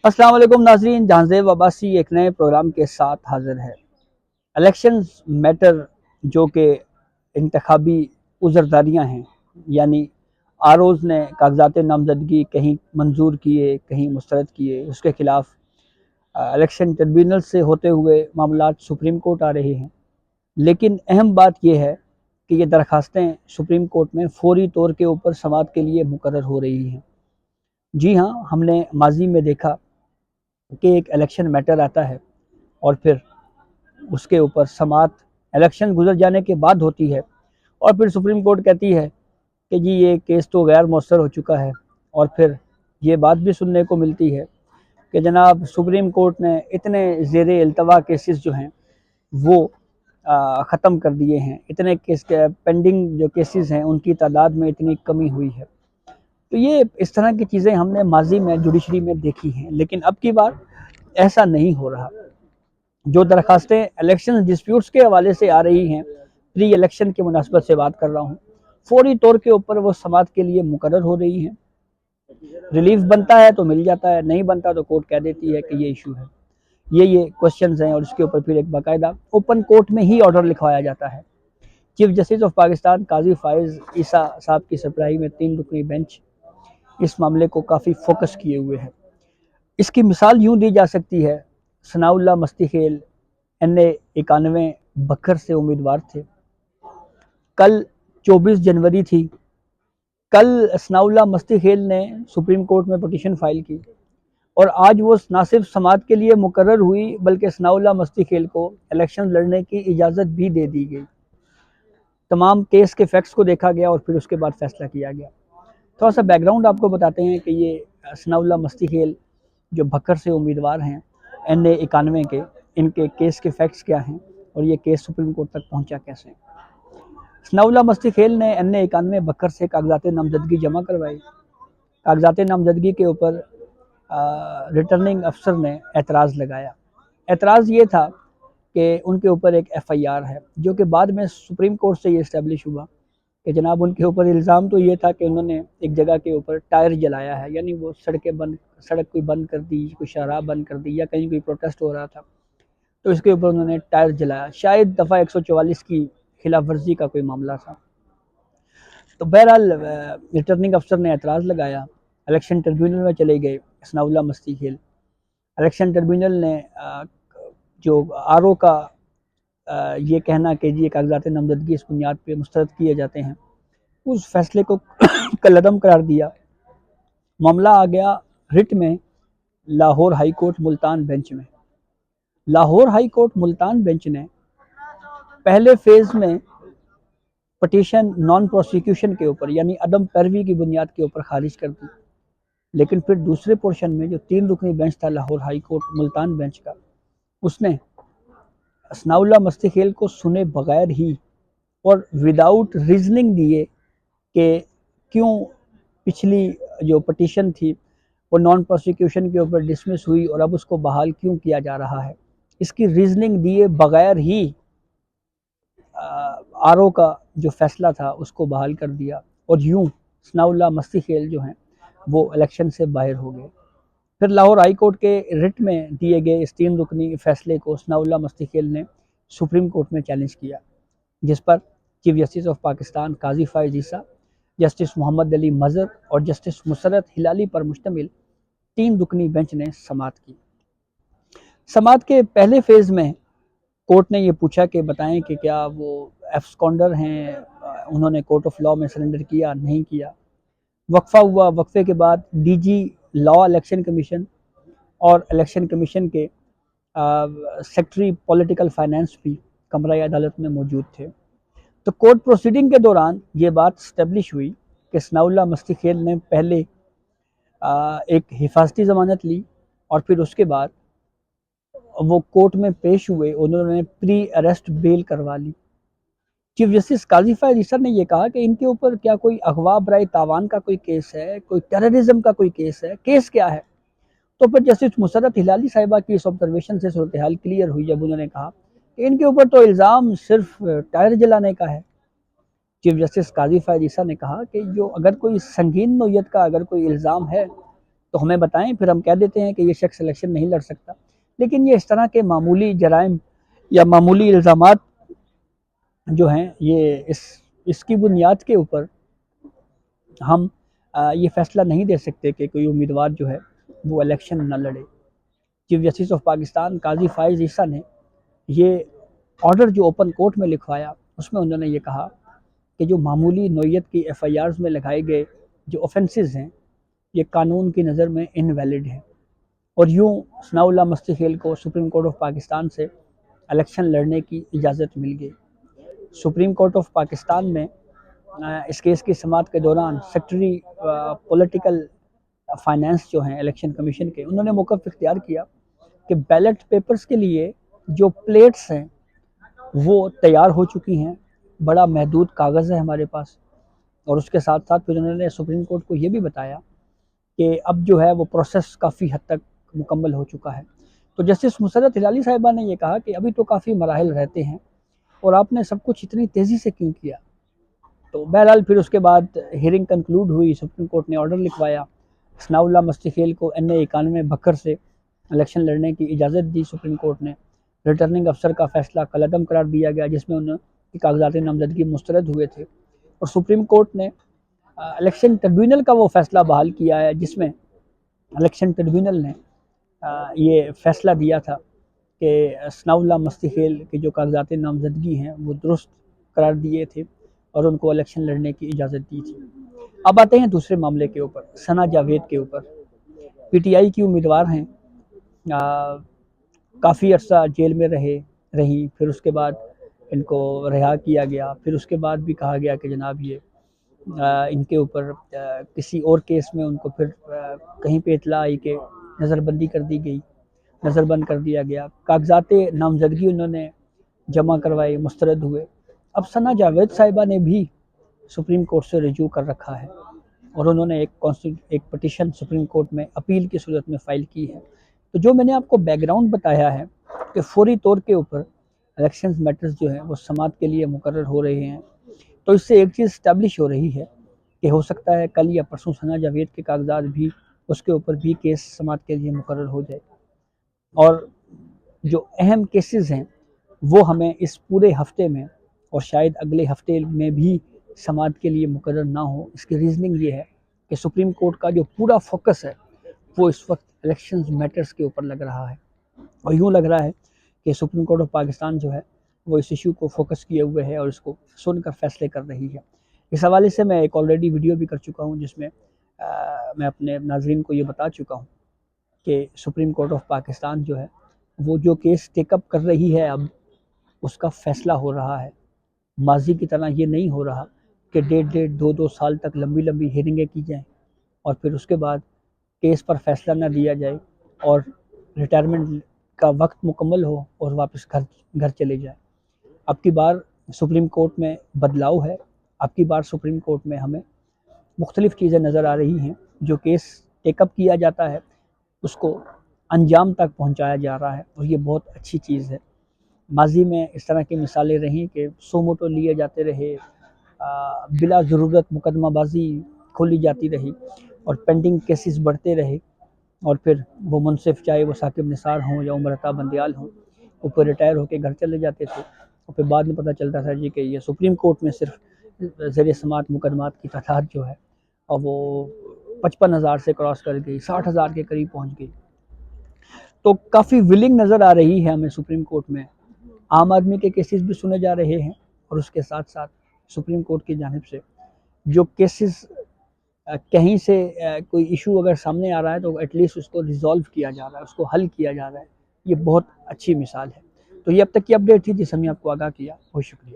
السلام علیکم ناظرین، جہانزیب عباسی ایک نئے پروگرام کے ساتھ حاضر ہے۔ الیکشنز میٹر جو کہ انتخابی عذرداریاں ہیں، یعنی آروز نے کاغذات نامزدگی کہیں منظور کیے کہیں مسترد کیے، اس کے خلاف الیکشن ٹربیونل سے ہوتے ہوئے معاملات سپریم کورٹ آ رہے ہیں۔ لیکن اہم بات یہ ہے کہ یہ درخواستیں سپریم کورٹ میں فوری طور کے اوپر سماعت کے لیے مقرر ہو رہی ہیں۔ جی ہاں، ہم نے ماضی میں دیکھا کہ ایک الیکشن میٹر آتا ہے اور پھر اس کے اوپر سماعت الیکشن گزر جانے کے بعد ہوتی ہے، اور پھر سپریم کورٹ کہتی ہے کہ جی یہ کیس تو غیر مؤثر ہو چکا ہے، اور پھر یہ بات بھی سننے کو ملتی ہے کہ جناب سپریم کورٹ نے اتنے زیر التوا کیسز جو ہیں وہ ختم کر دیے ہیں، اتنے کیس پینڈنگ جو کیسز ہیں ان کی تعداد میں اتنی کمی ہوئی ہے۔ تو یہ اس طرح کی چیزیں ہم نے ماضی میں جوڈیشری میں دیکھی ہیں، لیکن اب کی بار ایسا نہیں ہو رہا۔ جو درخواستیں الیکشن ڈسپیوٹس کے حوالے سے آ رہی ہیں، پری الیکشن کی مناسبت سے بات کر رہا ہوں، فوری طور کے اوپر وہ سماعت کے لیے مقرر ہو رہی ہیں۔ ریلیف بنتا ہے تو مل جاتا ہے، نہیں بنتا تو کورٹ کہہ دیتی ہے کہ یہ ایشو ہے، یہ کوسچنز ہیں، اور اس کے اوپر پھر ایک باقاعدہ اوپن کورٹ میں ہی آرڈر لکھوایا جاتا ہے۔ چیف جسٹس آف پاکستان قاضی فائز عیسیٰ صاحب کی سربراہی میں 3 رکنی بینچ اس معاملے کو کافی فوکس کیے ہوئے ہے۔ اس کی مثال یوں دی جا سکتی ہے، ثناء اللہ مستی خیل NA 91 بکھر سے امیدوار تھے۔ کل 24 جنوری تھی، کل ثناء اللہ مستی خیل نے سپریم کورٹ میں پٹیشن فائل کی، اور آج وہ نہ صرف سماعت کے لیے مقرر ہوئی بلکہ ثناء اللہ مستی خیل کو الیکشن لڑنے کی اجازت بھی دے دی گئی۔ تمام کیس کے فیکٹس کو دیکھا گیا اور پھر اس کے بعد فیصلہ کیا گیا۔ تھوڑا سا بیک گراؤنڈ آپ کو بتاتے ہیں کہ یہ ثناء اللہ مستی خیل جو بکھر سے امیدوار ہیں NA 91 کے، ان کے کیس کے فیکٹس کیا ہیں اور یہ کیس سپریم کورٹ تک پہنچا کیسے۔ ثناء اللہ مستی خیل نے NA 91 بکھر سے کاغذات نامزدگی جمع کروائی۔ کاغذات نامزدگی کے اوپر ریٹرننگ افسر نے اعتراض لگایا۔ اعتراض یہ تھا کہ ان کے اوپر ایک FIR ہے، جو کہ بعد میں سپریم کورٹ سے یہ اسٹیبلش ہوا کہ جناب ان کے اوپر الزام تو یہ تھا کہ انہوں نے ایک جگہ کے اوپر ٹائر جلایا ہے، یعنی وہ سڑک کوئی بند کر دی، کوئی شاہراہ بند کر دی، یا کہیں کوئی پروٹیسٹ ہو رہا تھا تو اس کے اوپر انہوں نے ٹائر جلایا، شاید دفعہ 144 کی خلاف ورزی کا کوئی معاملہ تھا۔ تو بہرحال ریٹرننگ افسر نے اعتراض لگایا، الیکشن ٹربیونل میں چلے گئے ثناء اللہ مستی خیل۔ الیکشن ٹربیونل نے جو RO کا یہ کہنا کہ یہ کاغذات نامزدگی اس بنیاد پہ مسترد کیے جاتے ہیں، اس فیصلے کو کالعدم قرار دیا۔ معاملہ آ گیا رٹ میں Lahore high court Multan bench میں۔ Lahore high court Multan bench نے پہلے فیز میں پٹیشن نان پروسیکیوشن کے اوپر، یعنی عدم پیروی کی بنیاد کے اوپر خارج کر دی، لیکن پھر دوسرے پورشن میں جو 3 رکنی بینچ تھا Lahore high court Multan bench کا، اس نے ثناء اللہ مستی خیل کو سنے بغیر ہی اور وداؤٹ ریزننگ دیے کہ کیوں پچھلی جو پٹیشن تھی وہ نان پروسیکیوشن کے اوپر ڈسمس ہوئی اور اب اس کو بحال کیوں کیا جا رہا ہے، اس کی ریزننگ دیے بغیر ہی RO کا جو فیصلہ تھا اس کو بحال کر دیا، اور یوں ثناء اللہ مستی خیل جو ہیں وہ الیکشن سے باہر ہو گئے۔ پھر لاہور ہائی کورٹ کے رٹ میں دیے گئے اس 3 رکنی فیصلے کو ثناء اللہ مستی خیل نے سپریم کورٹ میں چیلنج کیا، جس پر chief justice of Pakistan Qazi Faez Isa, justice محمد علی مظہر اور جسٹس مسرت ہلالی پر مشتمل 3 رکنی بینچ نے سماعت کی۔ سماعت کے پہلے فیز میں کورٹ نے یہ پوچھا کہ بتائیں کہ کیا وہ ایبسکونڈر ہیں، انہوں نے کورٹ آف لاء میں سرنڈر کیا نہیں کیا۔ وقفہ ہوا، وقفے کے بعد DG لاء الیکشن کمیشن اور الیکشن کمیشن کے سیکٹری پولیٹیکل فائنانس بھی کمرہ عدالت میں موجود تھے۔ تو کورٹ پروسیڈنگ کے دوران یہ بات اسٹیبلش ہوئی کہ ثناء اللہ مستی خیل نے پہلے ایک حفاظتی ضمانت لی، اور پھر اس کے بعد وہ کورٹ میں پیش ہوئے، انہوں نے پری اریسٹ بیل کروا لی۔ چیف جسٹس قاضی فائز عیسیٰ نے یہ کہا کہ ان کے اوپر کیا کوئی اغوا برائے تاوان کا کوئی کیس ہے، کوئی ٹیررزم کا کوئی کیس ہے، کیس کیا ہے؟ تو پھر جسٹس مسرت ہلالی صاحبہ کی اس آبزرویشن سے صورتحال کلیئر ہوئی جب انہوں نے کہا کہ ان کے اوپر تو الزام صرف ٹائر جلانے کا ہے۔ چیف جسٹس قاضی فائز عیسیٰ نے کہا کہ جو اگر کوئی سنگین نوعیت کا اگر کوئی الزام ہے تو ہمیں بتائیں، پھر ہم کہہ دیتے ہیں کہ یہ شخص الیکشن نہیں لڑ سکتا۔ لیکن یہ اس طرح کے معمولی جرائم یا معمولی الزامات جو ہیں، یہ اس کی بنیاد کے اوپر ہم یہ فیصلہ نہیں دے سکتے کہ کوئی امیدوار جو ہے وہ الیکشن نہ لڑے۔ چیف جسٹس آف پاکستان قاضی فائز عیسیٰ نے یہ آرڈر جو اوپن کورٹ میں لکھوایا، اس میں انہوں نے یہ کہا کہ جو معمولی نوعیت کی ایف آئی آرز میں لگائے گئے جو اوفینسز ہیں، یہ قانون کی نظر میں انویلڈ ہیں، اور یوں ثناء اللہ مستحیل کو سپریم کورٹ آف پاکستان سے الیکشن لڑنے کی اجازت مل گئی۔ سپریم کورٹ آف پاکستان میں اس کیس کی سماعت کے دوران سیکرٹری پولیٹیکل فائنانس جو ہیں الیکشن کمیشن کے، انہوں نے موقف اختیار کیا کہ بیلٹ پیپرز کے لیے جو پلیٹس ہیں وہ تیار ہو چکی ہیں، بڑا محدود کاغذ ہے ہمارے پاس، اور اس کے ساتھ ساتھ پھر انہوں نے سپریم کورٹ کو یہ بھی بتایا کہ اب جو ہے وہ پروسیس کافی حد تک مکمل ہو چکا ہے۔ تو جسٹس مسرت ہلالی صاحبہ نے یہ کہا کہ ابھی تو کافی مراحل رہتے ہیں، اور آپ نے سب کچھ اتنی تیزی سے کیوں کیا؟ تو بہرحال پھر اس کے بعد ہیئرنگ کنکلوڈ ہوئی، سپریم کورٹ نے آرڈر لکھوایا، ثناء اللہ مستحیل کو NA 91 بکر سے الیکشن لڑنے کی اجازت دی سپریم کورٹ نے۔ ریٹرننگ افسر کا فیصلہ کالعدم قرار دیا گیا، جس میں انہوں کی کاغذات نامزدگی مسترد ہوئے تھے، اور سپریم کورٹ نے الیکشن ٹریبیونل کا وہ فیصلہ بحال کیا ہے جس میں الیکشن ٹریبیونل نے یہ فیصلہ دیا تھا کہ ثناء اللہ مستحیل کے جو کاغذات نامزدگی ہیں وہ درست قرار دیے تھے اور ان کو الیکشن لڑنے کی اجازت دی تھی۔ اب آتے ہیں دوسرے معاملے کے اوپر، ثنا جاوید کے اوپر۔ PTI کی امیدوار ہیں، کافی عرصہ جیل میں رہی، پھر اس کے بعد ان کو رہا کیا گیا، پھر اس کے بعد بھی کہا گیا کہ جناب یہ ان کے اوپر کسی اور کیس میں ان کو پھر کہیں پہ اطلاع آئی کہ نظر بندی کر دی گئی، نظر بند کر دیا گیا، کاغذات نامزدگی انہوں نے جمع کروائے، مسترد ہوئے۔ اب ثنا جاوید صاحبہ نے بھی سپریم کورٹ سے رجوع کر رکھا ہے، اور انہوں نے ایک پٹیشن سپریم کورٹ میں اپیل کی صورت میں فائل کی ہے۔ تو جو میں نے آپ کو بیک گراؤنڈ بتایا ہے کہ فوری طور کے اوپر الیکشنز میٹرز جو ہیں وہ سماعت کے لیے مقرر ہو رہے ہیں، تو اس سے ایک چیز اسٹیبلش ہو رہی ہے کہ ہو سکتا ہے کل یا پرسوں ثنا جاوید کے کاغذات بھی، اس کے اوپر بھی کیس سماعت کے لیے مقرر ہو جائے، اور جو اہم کیسز ہیں وہ ہمیں اس پورے ہفتے میں اور شاید اگلے ہفتے میں بھی سماعت کے لیے مقرر نہ ہو۔ اس کی ریزننگ یہ ہے کہ سپریم کورٹ کا جو پورا فوکس ہے وہ اس وقت الیکشنز میٹرز کے اوپر لگ رہا ہے، اور یوں لگ رہا ہے کہ سپریم کورٹ آف پاکستان جو ہے وہ اس ایشو کو فوکس کیے ہوئے ہے اور اس کو سن کر فیصلے کر رہی ہے۔ اس حوالے سے میں ایک آلریڈی ویڈیو بھی کر چکا ہوں، جس میں میں اپنے ناظرین کو یہ بتا چکا ہوں کہ سپریم کورٹ آف پاکستان جو ہے وہ جو کیس ٹیک اپ کر رہی ہے اب اس کا فیصلہ ہو رہا ہے۔ ماضی کی طرح یہ نہیں ہو رہا کہ ڈیڑھ دو سال تک لمبی ہیرنگیں کی جائیں اور پھر اس کے بعد کیس پر فیصلہ نہ دیا جائے اور ریٹائرمنٹ کا وقت مکمل ہو اور واپس گھر چلے جائیں۔ اب کی بار سپریم کورٹ میں بدلاؤ ہے، اب کی بار سپریم کورٹ میں ہمیں مختلف چیزیں نظر آ رہی ہیں، جو کیس ٹیک اپ کیا جاتا ہے اس کو انجام تک پہنچایا جا رہا ہے، اور یہ بہت اچھی چیز ہے۔ ماضی میں اس طرح کی مثالیں رہیں کہ سو موٹو لیے جاتے رہے، بلا ضرورت مقدمہ بازی کھولی جاتی رہی، اور پینڈنگ کیسز بڑھتے رہے، اور پھر وہ منصف چاہے وہ ثاقب نثار ہوں یا عمر عطا بندیال ہوں، اوپر ریٹائر ہو کے گھر چلے جاتے تھے، اور پھر بعد میں پتہ چلتا تھا جی کہ یہ سپریم کورٹ میں صرف زیر سماعت مقدمات کی تعداد جو ہے اور وہ 55,000 سے کراس کر گئی، 60,000 کے قریب پہنچ گئی۔ تو کافی ولنگ نظر آ رہی ہے ہمیں سپریم کورٹ میں، عام آدمی کے کیسز بھی سنے جا رہے ہیں، اور اس کے ساتھ ساتھ سپریم کورٹ کی جانب سے جو کیسز کہیں سے کوئی ایشو اگر سامنے آ رہا ہے تو ایٹ لیسٹ اس کو ریزالو کیا جا رہا ہے، اس کو حل کیا جا رہا ہے، یہ بہت اچھی مثال ہے۔ تو یہ اب تک کی اپڈیٹ تھی جس ہم نے آپ کو آگاہ کیا، بہت شکریہ۔